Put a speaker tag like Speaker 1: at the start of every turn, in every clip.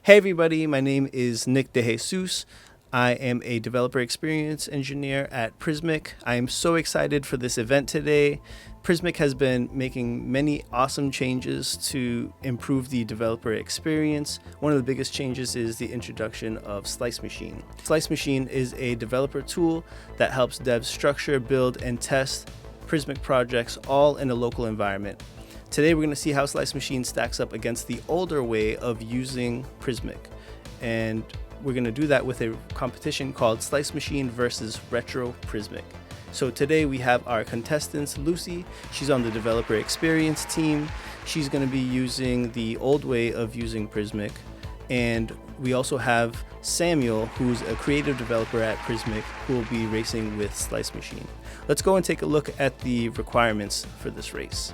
Speaker 1: Hey everybody, my name is Nick De Jesus. I am a developer experience engineer at Prismic. I am so excited for this event today. Prismic has been making many awesome changes to improve the developer experience. One of the biggest changes is the introduction of Slice Machine. Slice Machine is a developer tool that helps devs structure, build, and test Prismic projects all in a local environment. Today we're going to see how Slice Machine stacks up against the older way of using Prismic. And we're going to do that with a competition called Slice Machine versus Retro Prismic. So today we have our contestants, Lucy. She's on the developer experience team. She's going to be using the old way of using Prismic. And we also have Samuel, who's a creative developer at Prismic, who will be racing with Slice Machine. Let's go and take a look at the requirements for this race.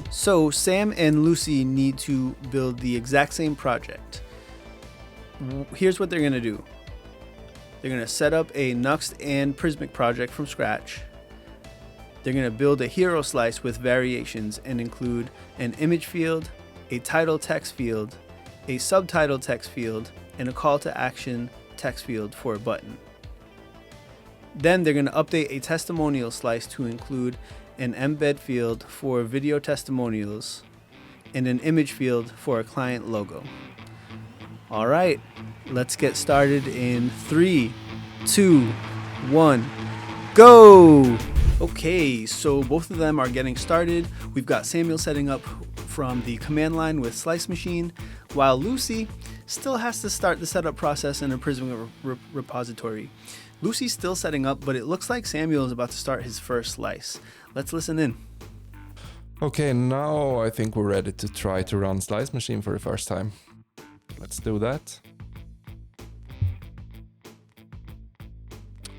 Speaker 1: So Sam and Lucy need to build the exact same project. Here's what they're going to do. They're going to set up a Nuxt and Prismic project from scratch. They're going to build a hero slice with variations and include an image field, a title text field, a subtitle text field, and a call to action text field for a button. Then they're going to update a testimonial slice to include an embed field for video testimonials, and an image field for a client logo. All right, let's get started in 3, 2, 1, go! Okay, so both of them are getting started. We've got Samuel setting up from the command line with Slice Machine, while Lucy still has to start the setup process in a Prismic repository. Lucy's still setting up, but it looks like Samuel is about to start his first slice. Let's listen in.
Speaker 2: Okay, now I think we're ready to try to run Slice Machine for the first time. Let's do that.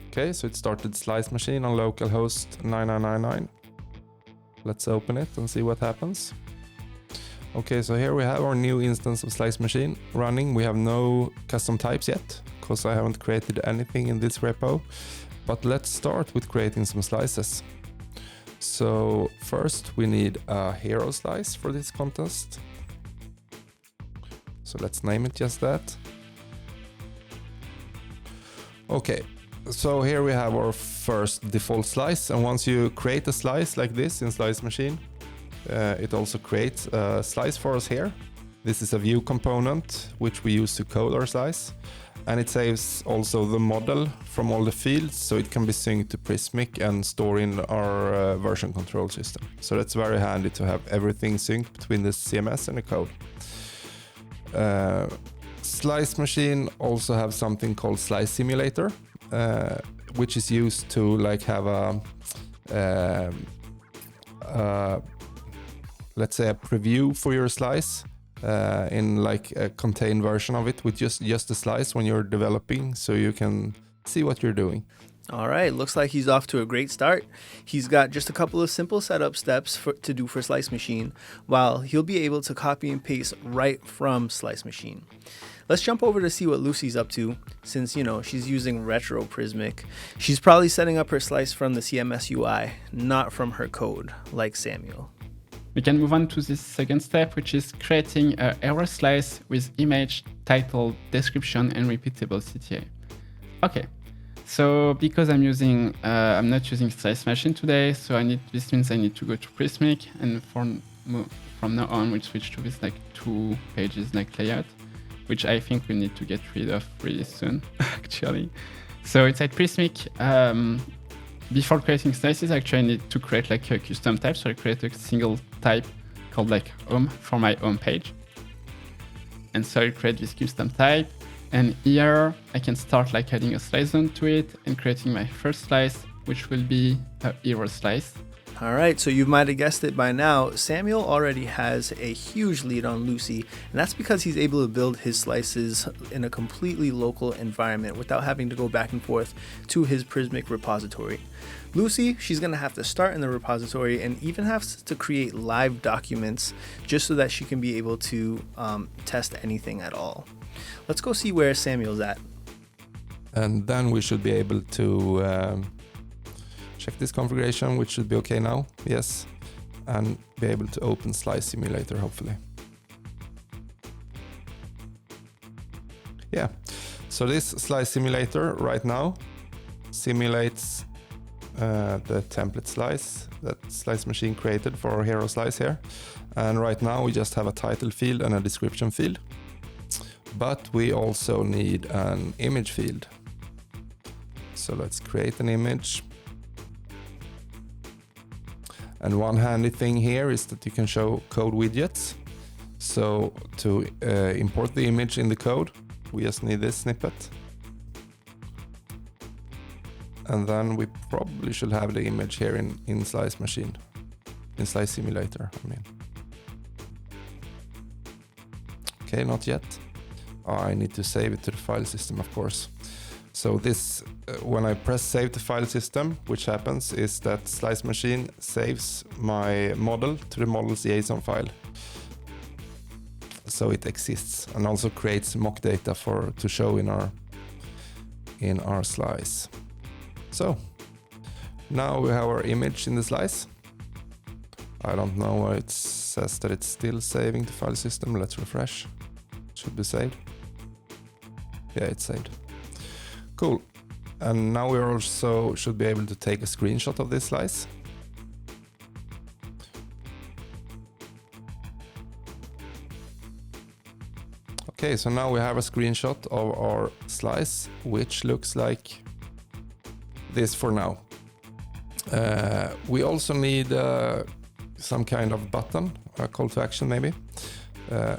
Speaker 2: Okay, so it started Slice Machine on localhost 9999. Let's open it and see what happens. Okay, so here we have our new instance of Slice Machine running. We have no custom types yet, because I haven't created anything in this repo. But let's start with creating some slices. So first we need a hero slice for this contest. So let's name it just that. Okay, so here we have our first default slice, and once you create a slice like this in Slice Machine, it also creates a slice for us here. This is a view component which we use to code our slice. And it saves also the model from all the fields, so it can be synced to Prismic and store in our version control system. So that's very handy to have everything synced between the CMS and the code. Slice Machine also have something called Slice Simulator, which is used to like have let's say a preview for your slice. In like a contained version of it with just a slice when you're developing, so you can see what you're doing.
Speaker 1: All right, looks like he's off to a great start. He's got just a couple of simple setup steps to do for Slice Machine, while he'll be able to copy and paste right from Slice Machine. Let's jump over to see what Lucy's up to, since, she's using Retro Prismic. She's probably setting up her slice from the CMS UI, not from her code, like Samuel.
Speaker 3: We can move on to this second step, which is creating a hero slice with image, title, description, and repeatable CTA. Okay, so because I'm not using Slice Machine today, so this means I need to go to Prismic, and from now on we'll switch to this like 2 pages like layout, which I think we need to get rid of really soon, actually. So inside Prismic, before creating slices, actually I need to create like a custom type. So I create a single type called like home for my home page. And so I create this custom type. And here I can start like adding a slice zone to it and creating my first slice, which will be a hero slice.
Speaker 1: All right, so you might have guessed it by now, Samuel already has a huge lead on Lucy, and that's because he's able to build his slices in a completely local environment without having to go back and forth to his Prismic repository. Lucy, she's going to have to start in the repository and even have to create live documents just so that she can be able to test anything at all. Let's go see where Samuel's at.
Speaker 2: And then we should be able to check this configuration, which should be okay now. Yes. and be able to open Slice Simulator, hopefully. Yeah, so this Slice Simulator right now simulates the template slice that Slice Machine created for our hero slice here. And right now we just have a title field and a description field. But we also need an image field. So let's create an image. And one handy thing here is that you can show code widgets. So to import the image in the code, we just need this snippet. And then we probably should have the image here in Slice Machine, in Slice Simulator, I mean. Okay, not yet. I need to save it to the file system, of course. So this, when I press save to file system, which happens is that Slice Machine saves my model to the model's JSON file. So it exists and also creates mock data to show in our slice. So now we have our image in the slice. I don't know why it says that it's still saving to file system. Let's refresh. It should be saved. Yeah, it's saved. Cool. And now we also should be able to take a screenshot of this slice. Okay, so now we have a screenshot of our slice, which looks like this for now. We also need some kind of button, a call to action maybe.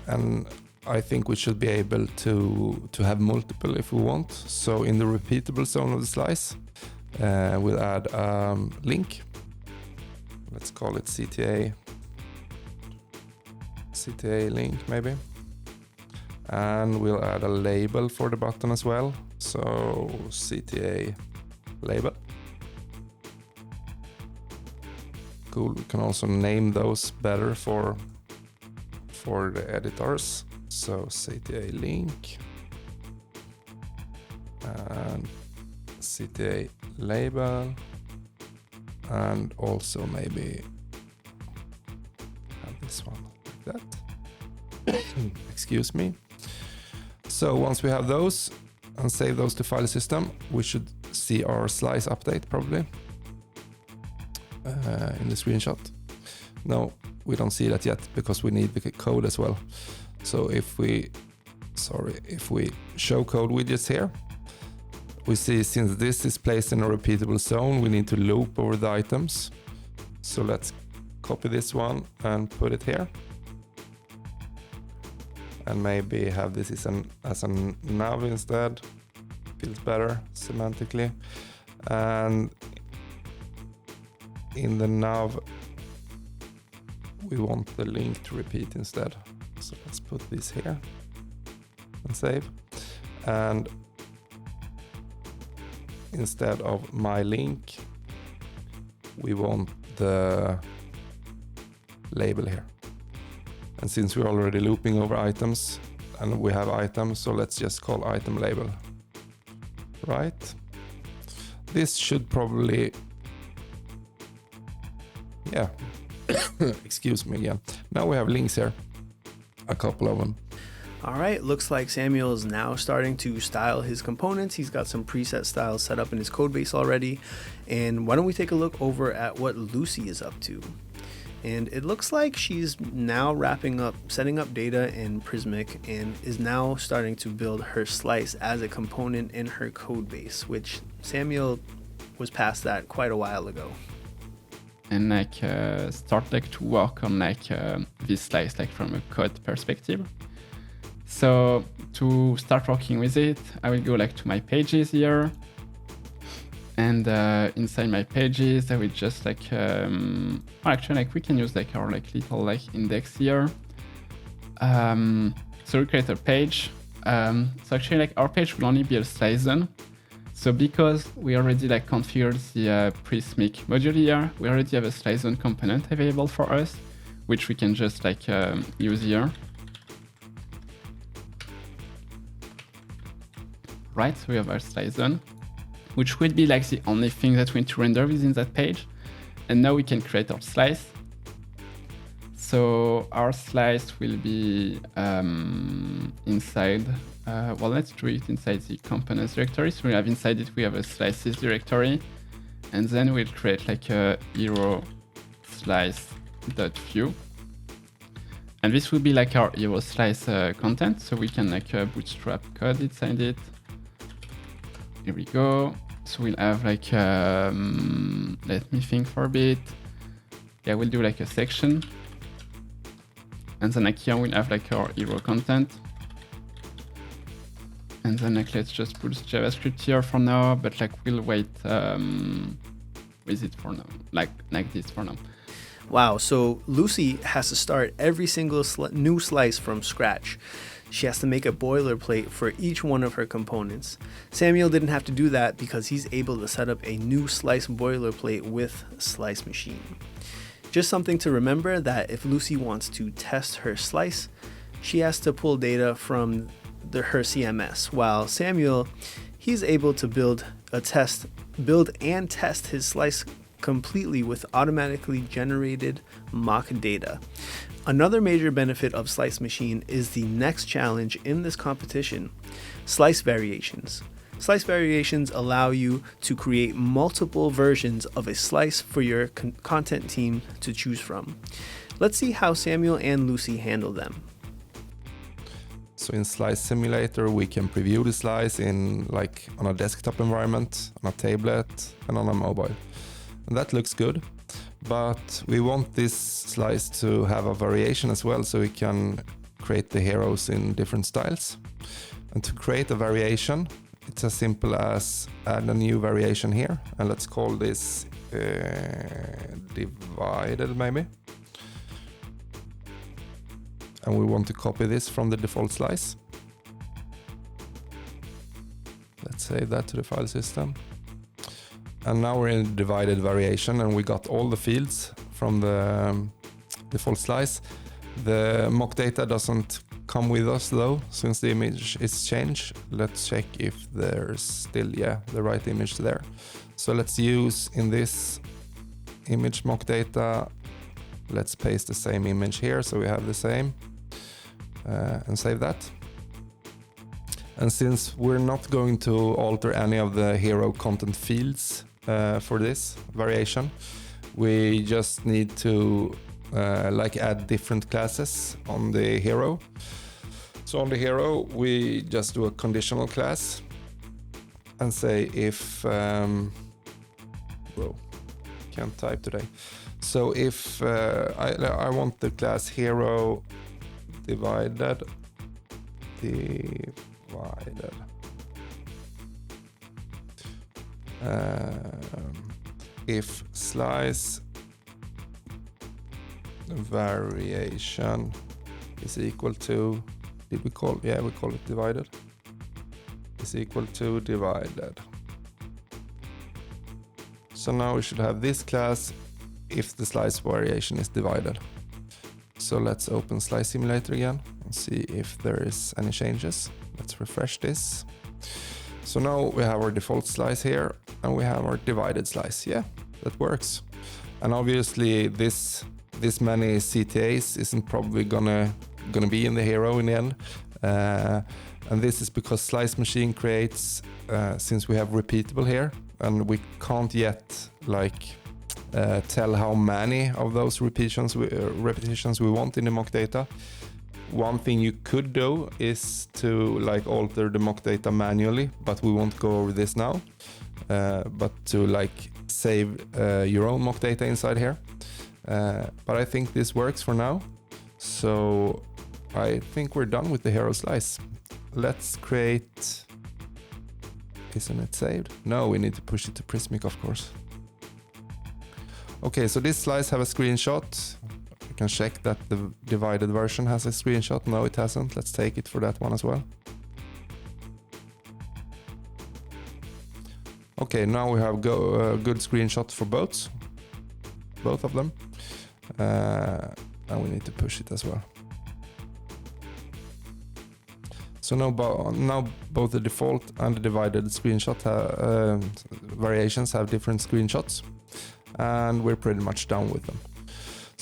Speaker 2: And I think we should be able to have multiple if we want. So in the repeatable zone of the slice, we'll add a link. Let's call it CTA link maybe. And we'll add a label for the button as well. So CTA label. Cool, we can also name those better for the editors. So CTA link and CTA label, and also maybe have this one like that. Excuse me. So once we have those and save those to file system, we should see our slice update probably in the screenshot. No, we don't see that yet because we need the code as well. So if we show code widgets here, we see since this is placed in a repeatable zone, we need to loop over the items. So let's copy this one and put it here. And maybe have this as a nav instead. Feels better semantically. And in the nav, we want the link to repeat instead. So let's put this here and save. And instead of my link, we want the label here. And since we're already looping over items and we have items, so let's just call item label. Right. This should probably, yeah, excuse me again. Now we have links here, a couple of them.
Speaker 1: All right, looks like Samuel is now starting to style his components. He's got some preset styles set up in his code base already. And why don't we take a look over at what Lucy is up to? And it looks like she's now wrapping up, setting up data in Prismic, and is now starting to build her slice as a component in her code base, which Samuel was past that quite a while ago.
Speaker 3: And start to work on this slice from a code perspective. So to start working with it, I will go to my pages here. And inside my pages, I will just actually we can use our little index here. So we create a page. So actually our page will only be a slice zone. So because we already configured the Prismic module here, we already have a slice zone component available for us, which we can just use here. Right, so we have our slice zone, which would be the only thing that we need to render within that page. And now we can create our slice. So our slice will be inside, well, let's do it inside the components directory. So we have inside it, we have a slices directory, and then we'll create like a hero slice.view. And this will be like our hero slice content. So we can like bootstrap code inside it. Here we go. So we'll have like, let me think for a bit. Yeah, we'll do like a section. And then like here we'll have like our hero content. And then like let's just put JavaScript here for now, but like we'll wait with it for now, like this for now.
Speaker 1: Wow, so Lucy has to start every single new slice from scratch. She has to make a boilerplate for each one of her components. Samuel didn't have to do that because he's able to set up a new slice boilerplate with Slice Machine. Just something to remember that if Lucy wants to test her slice, she has to pull data from her CMS, while Samuel, he's able to build and test his slice completely with automatically generated mock data. Another major benefit of Slice Machine is the next challenge in this competition, slice variations. Slice variations allow you to create multiple versions of a slice for your content team to choose from. Let's see how Samuel and Lucy handle them.
Speaker 2: So in Slice Simulator, we can preview the slice in like on a desktop environment, on a tablet, and on a mobile. And that looks good, but we want this slice to have a variation as well, so we can create the heroes in different styles. And to create a variation, it's as simple as add a new variation here, and let's call this divided maybe. And we want to copy this from the default slice. Let's save that to the file system. And now we're in divided variation, and we got all the fields from the default slice. The mock data doesn't come with us though, since the image is changed. Let's check if there's still, the right image there. So let's use in this image mock data, let's paste the same image here so we have the same, and save that. And since we're not going to alter any of the hero content fields for this variation, we just need to like add different classes on the hero. So on the hero, we just do a conditional class and say if, whoa, can't type today. So if I want the class hero divided, if slice variation is equal to, we call it divided, is equal to divided. So now we should have this class if the slice variation is divided. So let's open Slice Simulator again and see if there is any changes. Let's refresh this. So now we have our default slice here and we have our divided slice. Yeah, that works. And obviously this many CTAs isn't probably gonna be in the hero in the end. And this is because Slice Machine creates, since we have repeatable here, and we can't yet tell how many of those repetitions we want in the mock data. One thing you could do is to alter the mock data manually, but we won't go over this now. But to save your own mock data inside here. But I think this works for now. So I think we're done with the hero slice. Let's create. Isn't it saved? No, we need to push it to Prismic, of course. Okay, so this slice have a screenshot. You can check that the divided version has a screenshot. No, it hasn't. Let's take it for that one as well. Okay, now we have a good screenshot for both of them. And we need to push it as well. So now both the default and the divided screenshot variations have different screenshots, and we're pretty much done with them.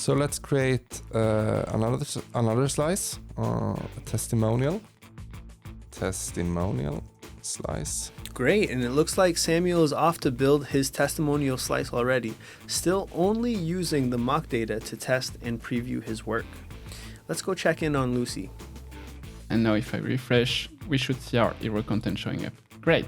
Speaker 2: So let's create another slice, a testimonial slice.
Speaker 1: Great, and it looks like Samuel is off to build his testimonial slice already, still only using the mock data to test and preview his work. Let's go check in on Lucy.
Speaker 3: And now if I refresh, we should see our hero content showing up. Great.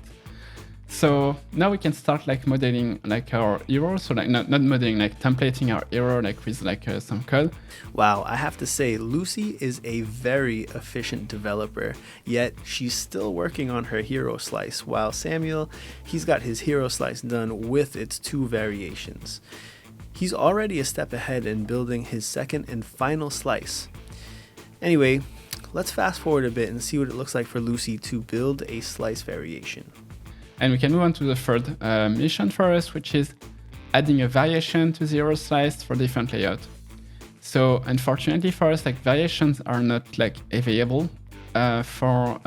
Speaker 3: So now we can start like modeling like our hero. So like not modeling, like templating our hero like with like some code.
Speaker 1: Wow, I have to say, Lucy is a very efficient developer, yet she's still working on her hero slice, while Samuel, he's got his hero slice done with its 2 variations. He's already a step ahead in building his second and final slice. Anyway, let's fast forward a bit and see what it looks like for Lucy to build a slice variation.
Speaker 3: And we can move on to the third mission for us, which is adding a variation to the hero slice for different layout. So unfortunately for us, like variations are not like available for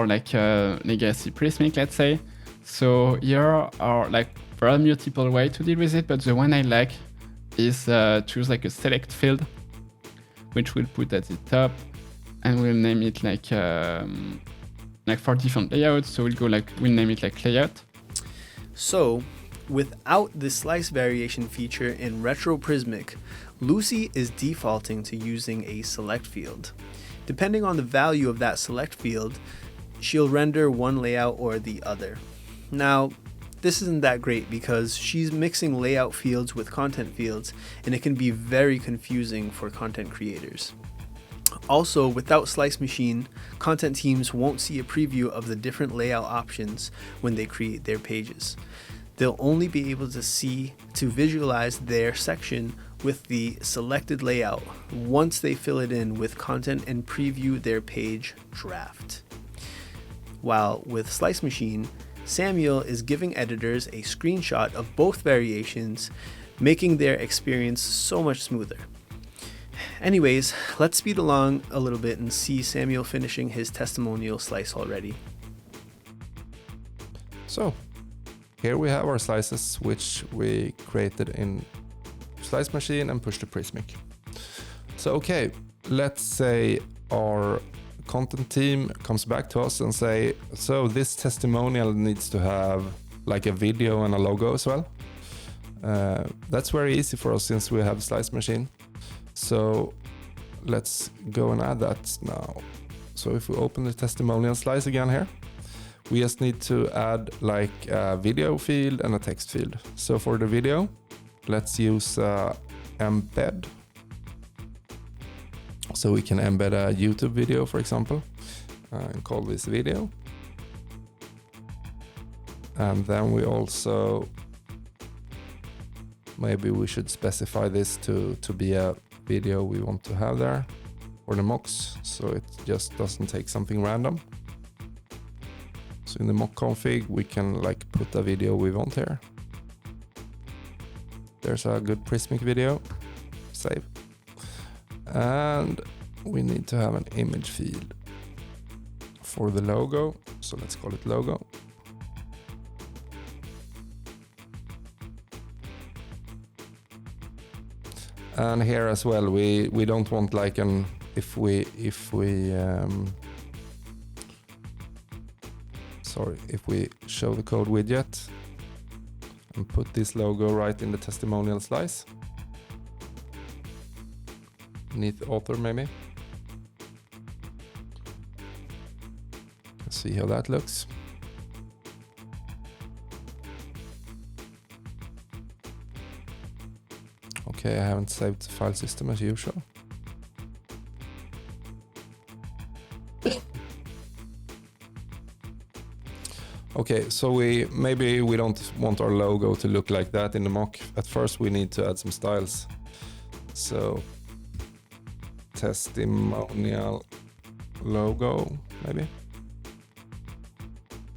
Speaker 3: like legacy Prismic, let's say. So here are like there are multiple ways to deal with it, but the one I like is choose like a select field, which we'll put at the top, and we'll name it like for different layouts. So we'll name it like layout.
Speaker 1: So without the slice variation feature in Retro Prismic, Lucy is defaulting to using a select field. Depending on the value of that select field, she'll render one layout or the other. Now, this isn't that great because she's mixing layout fields with content fields, and it can be very confusing for content creators. Also, without Slice Machine, content teams won't see a preview of the different layout options when they create their pages. They'll only be able to visualize their section with the selected layout once they fill it in with content and preview their page draft. While with Slice Machine, Samuel is giving editors a screenshot of both variations, making their experience so much smoother. Anyways, let's speed along a little bit and see Samuel finishing his testimonial slice already.
Speaker 2: So here we have our slices, which we created in Slice Machine and pushed to Prismic. So okay, let's say our content team comes back to us and say, so this testimonial needs to have like a video and a logo as well. That's very easy for us since we have Slice Machine. So let's go and add that now. So if we open the testimonial slice again here, we just need to add like a video field and a text field. So for the video, let's use embed. So we can embed a YouTube video, for example, and call this video. And then we also, maybe we should specify this to be a video we want to have there for the mocks, so it just doesn't take something random. So in the mock config, we can like put a video we want here. There's a good Prismic video. Save. And we need to have an image field for the logo. So let's call it logo. And here as well, we don't want like an if we show the code widget and put this logo right in the testimonial slice beneath author maybe. Let's see how that looks. Okay, I haven't saved the file system as usual. Okay, so maybe we don't want our logo to look like that in the mock. At first we need to add some styles. So testimonial logo, maybe.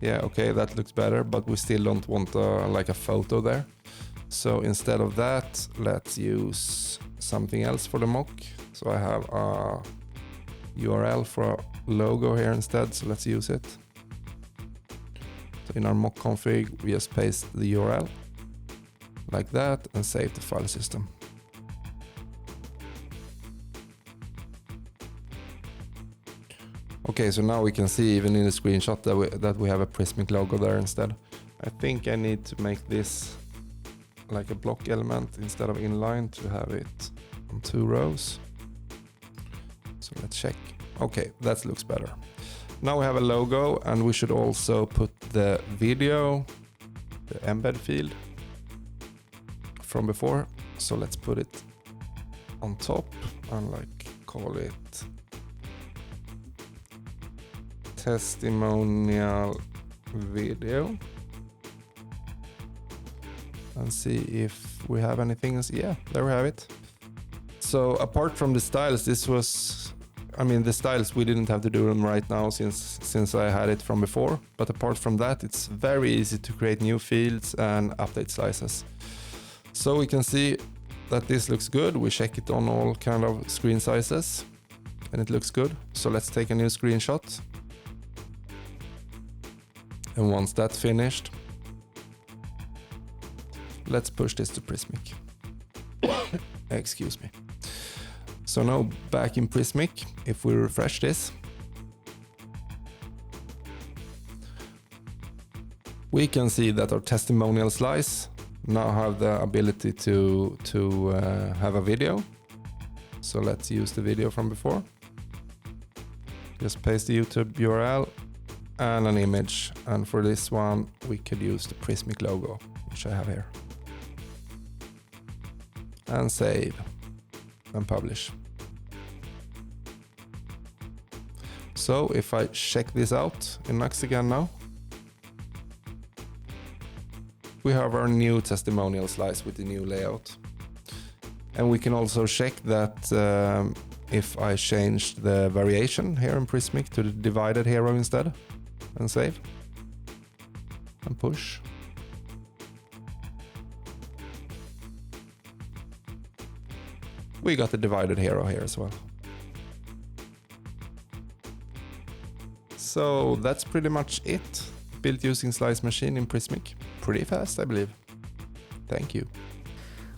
Speaker 2: Yeah, okay, that looks better, but we still don't want like a photo there. So instead of that, let's use something else for the mock. So I have a URL for a logo here instead, so let's use it. So in our mock config, we just paste the URL. like that and save the file system. Okay, so now we can see even in the screenshot that we have a Prismic logo there instead. I think I need to make this like a block element instead of inline to have it on 2 rows. So let's check. Okay, that looks better. Now we have a logo, and we should also put the video, the embed field from before. So let's put it on top and like call it testimonial video and see if we have anything. Yeah, there we have it. So apart from the styles, this was, I mean, the styles, we didn't have to do them right now since I had it from before. But apart from that, it's very easy to create new fields and update slices. So we can see that this looks good. We check it on all kind of screen sizes and it looks good. So let's take a new screenshot. And once that's finished, let's push this to Prismic. Excuse me. So now back in Prismic, if we refresh this, we can see that our testimonial slice now have the ability to have a video. So let's use the video from before. Just paste the YouTube URL and an image. And for this one, we could use the Prismic logo, which I have here. And save and publish. So if I check this out in Nux again now, we have our new testimonial slice with the new layout. And we can also check that if I change the variation here in Prismic to the divided hero instead, and save and push. We got the divided hero here as well. So that's pretty much it. Built using Slice Machine in Prismic. Pretty fast, I believe. Thank you.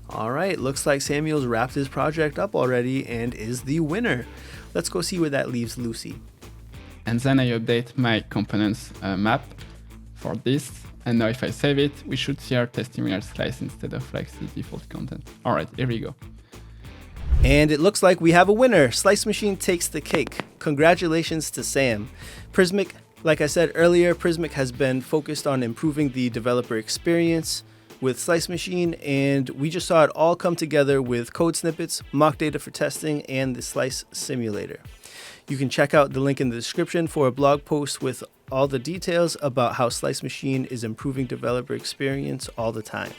Speaker 1: All right, looks like Samuel's wrapped his project up already and is the winner. Let's go see where that leaves Lucy.
Speaker 3: And then I update my components map for this. And now if I save it, we should see our testimonial slice instead of like the default content. All right, here we go.
Speaker 1: And it looks like we have a winner. Slice Machine takes the cake. Congratulations to Sam. Prismic, like I said earlier, Prismic has been focused on improving the developer experience with Slice Machine, and we just saw it all come together with code snippets, mock data for testing, and the Slice Simulator. You can check out the link in the description for a blog post with all the details about how Slice Machine is improving developer experience all the time.